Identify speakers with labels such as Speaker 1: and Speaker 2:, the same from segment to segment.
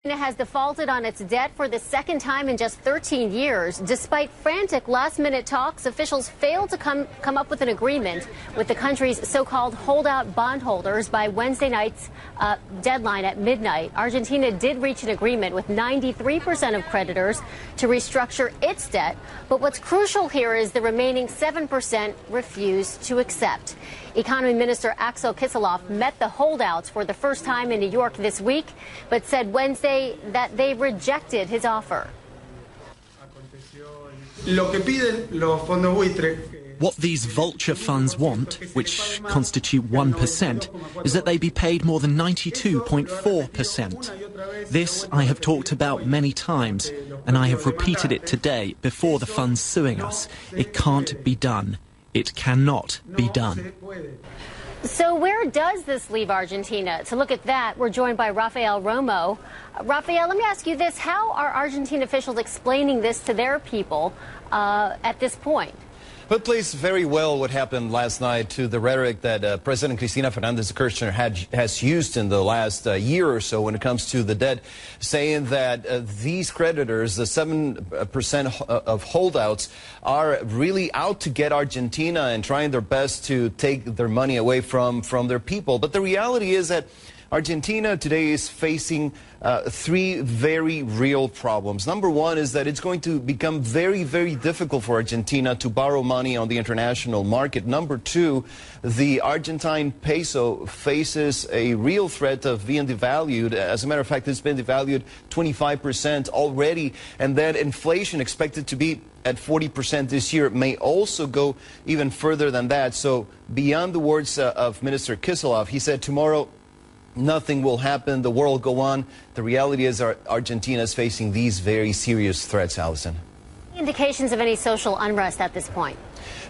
Speaker 1: Argentina has defaulted on its debt for the second time in just 13 years. Despite frantic last-minute talks, officials failed to come up with an agreement with the country's so-called holdout bondholders by Wednesday night's deadline at midnight. Argentina did reach an agreement with 93% of creditors to restructure its debt, but what's crucial here is the remaining 7% refused to accept. Economy Minister Axel Kicillof met the holdouts for the first time in New York this week, but said Wednesday that they rejected his offer.
Speaker 2: What these vulture funds want, which constitute 1%, is that they be paid more than 92.4%. This I have talked about many times, and I have repeated it today before the funds suing us. It can't be done. It cannot be done.
Speaker 1: So where does this leave Argentina? To look at that, we're joined by Rafael Romo. Rafael, let me ask you this. How are Argentine officials explaining this to their people at this point?
Speaker 3: Well, it plays very well what happened last night to the rhetoric that President Cristina Fernández de Kirchner has used in the last year or so when it comes to the debt, saying that these creditors, the 7% of holdouts, are really out to get Argentina and trying their best to take their money away from their people. But the reality is that Argentina today is facing three very real problems. Number one is that it's going to become very, very difficult for Argentina to borrow money on the international market. Number two, the Argentine peso faces a real threat of being devalued. As a matter of fact, it's been devalued 25% already. And then inflation expected to be at 40% this year may also go even further than that. So beyond the words of Minister Kicillof, he said tomorrow nothing will happen, the world will go on. The reality is Argentina is facing these very serious threats, Allison.
Speaker 1: Indications of any social unrest at this point?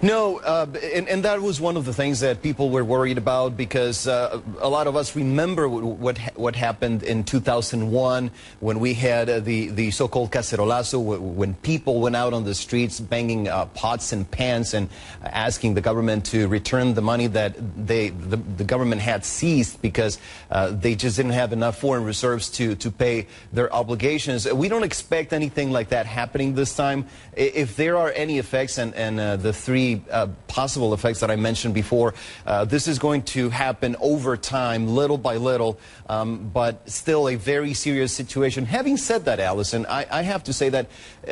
Speaker 3: No, and that was one of the things that people were worried about, because a lot of us remember what happened in 2001 when we had the so-called cacerolazo, when people went out on the streets banging pots and pans and asking the government to return the money that the government had seized because they just didn't have enough foreign reserves to pay their obligations. We don't expect anything like that happening this time. If there are any effects, and the three possible effects that I mentioned before, this is going to happen over time, little by little, but still a very serious situation. Having said that, Allison, I have to say that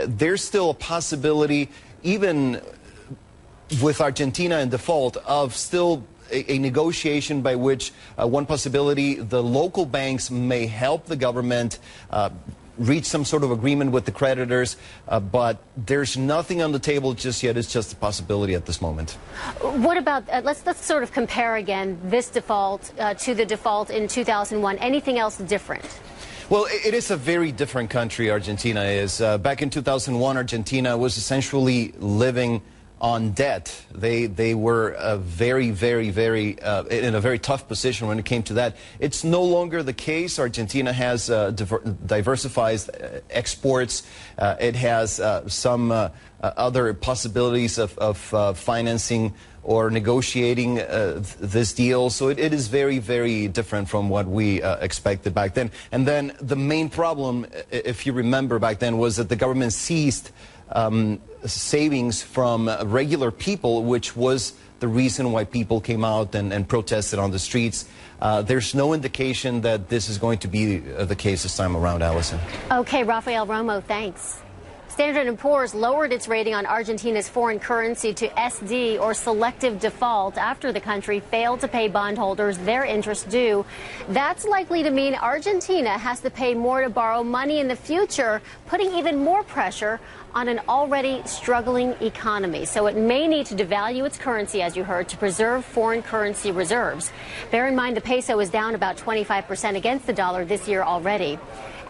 Speaker 3: there's still a possibility, even with Argentina in default, of still a negotiation by which one possibility, the local banks may help the government reach some sort of agreement with the creditors, but there's nothing on the table just yet. It's just a possibility at this moment.
Speaker 1: What about, let's sort of compare again this default to the default in 2001. Anything else different?
Speaker 3: Well, it is a very different country, Argentina is. Back in 2001, Argentina was essentially living on debt. They were very in a very tough position when it came to that. It's no longer the case. Argentina has diversified exports. It has some other possibilities of financing or negotiating this deal. So it is very different from what we expected back then. And then the main problem, if you remember back then, was that the government seized savings from regular people, which was the reason why people came out and protested on the streets. There's no indication that this is going to be the case this time around, Allison.
Speaker 1: Okay, Rafael Romo, thanks. Standard & Poor's lowered its rating on Argentina's foreign currency to SD, or selective default, after the country failed to pay bondholders their interest due. That's likely to mean Argentina has to pay more to borrow money in the future, putting even more pressure on an already struggling economy. So it may need to devalue its currency, as you heard, to preserve foreign currency reserves. Bear in mind the peso is down about 25% against the dollar this year already.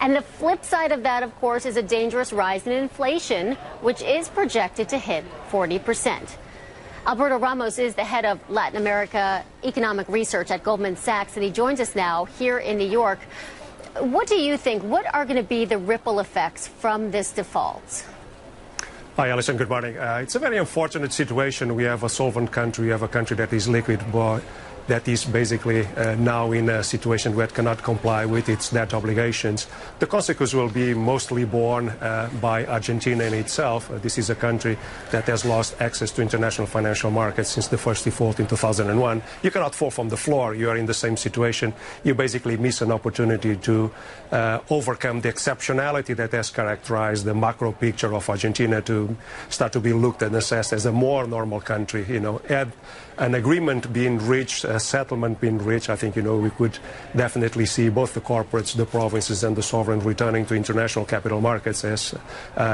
Speaker 1: And the flip side of that, of course, is a dangerous rise in inflation, which is projected to hit 40%. Alberto Ramos is the head of Latin America economic research at Goldman Sachs, and he joins us now here in New York. What do you think? What are going to be the ripple effects from this default?
Speaker 4: Hi, Alison. Good morning. It's a very unfortunate situation. We have a solvent country. We have a country that is liquid, but that is basically now in a situation where it cannot comply with its debt obligations. The consequence will be mostly borne by Argentina in itself. This is a country that has lost access to international financial markets since the first default in 2001. You cannot fall from the floor. You are in the same situation. You basically miss an opportunity to overcome the exceptionality that has characterized the macro picture of Argentina, to start to be looked and assessed as a more normal country. Had an agreement being reached, a settlement being reached, I think, we could definitely see both the corporates, the provinces and the sovereign returning to international capital markets. As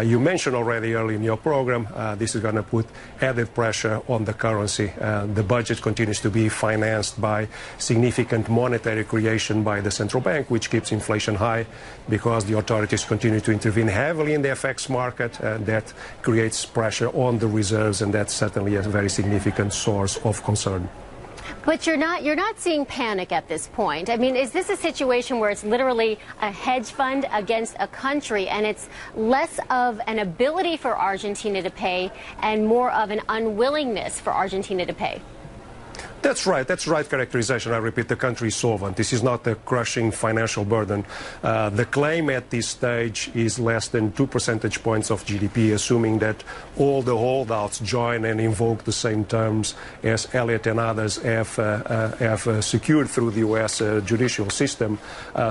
Speaker 4: you mentioned already early in your program, this is going to put added pressure on the currency. The budget continues to be financed by significant monetary creation by the central bank, which keeps inflation high because the authorities continue to intervene heavily in the FX market. That creates pressure on the reserves, and that's certainly a very significant source of concern.
Speaker 1: But you're not seeing panic at this point. I mean, is this a situation where it's literally a hedge fund against a country, and it's less of an ability for Argentina to pay and more of an unwillingness for Argentina to pay?
Speaker 4: That's right. That's the right characterization. I repeat, the country is solvent. This is not a crushing financial burden. The claim at this stage is less than 2 percentage points of GDP, assuming that all the holdouts join and invoke the same terms as Elliott and others have secured through the U.S. judicial system.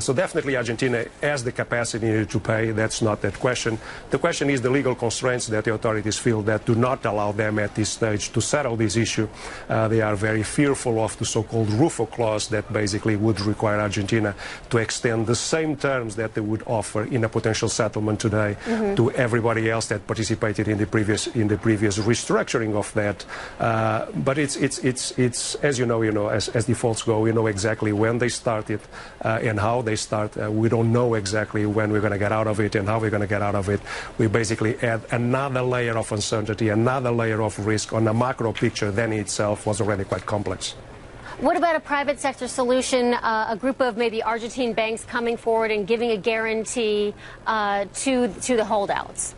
Speaker 4: So definitely Argentina has the capacity to pay. That's not that question. The question is the legal constraints that the authorities feel that do not allow them at this stage to settle this issue. They are very fearful of the so-called RUFO clause that basically would require Argentina to extend the same terms that they would offer in a potential settlement today to everybody else that participated in the previous restructuring of that. But it's as you know, as defaults go, we know exactly when they started and how they start. We don't know exactly when we're going to get out of it and how we're going to get out of it. We basically add another layer of uncertainty, another layer of risk on a macro picture that in itself was already quite complex.
Speaker 1: What about a private sector solution, a group of maybe Argentine banks coming forward and giving a guarantee to the holdouts?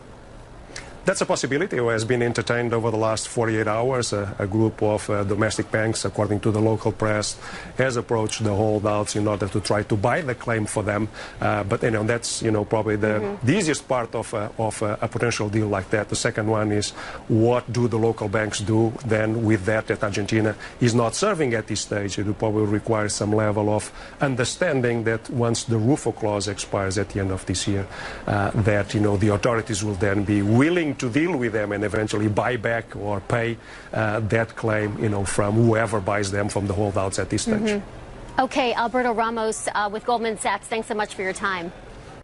Speaker 4: That's a possibility. It has been entertained over the last 48 hours. A group of domestic banks, according to the local press, has approached the holdouts in order to try to buy the claim for them. But that's probably the easiest part of a potential deal like that. The second one is, what do the local banks do then with that Argentina is not serving at this stage? It will probably require some level of understanding that once the RUFO clause expires at the end of this year, that the authorities will then be willing to deal with them and eventually buy back or pay that claim, from whoever buys them from the holdouts at this stage.
Speaker 1: Okay, Alberto Ramos with Goldman Sachs, thanks so much for your time.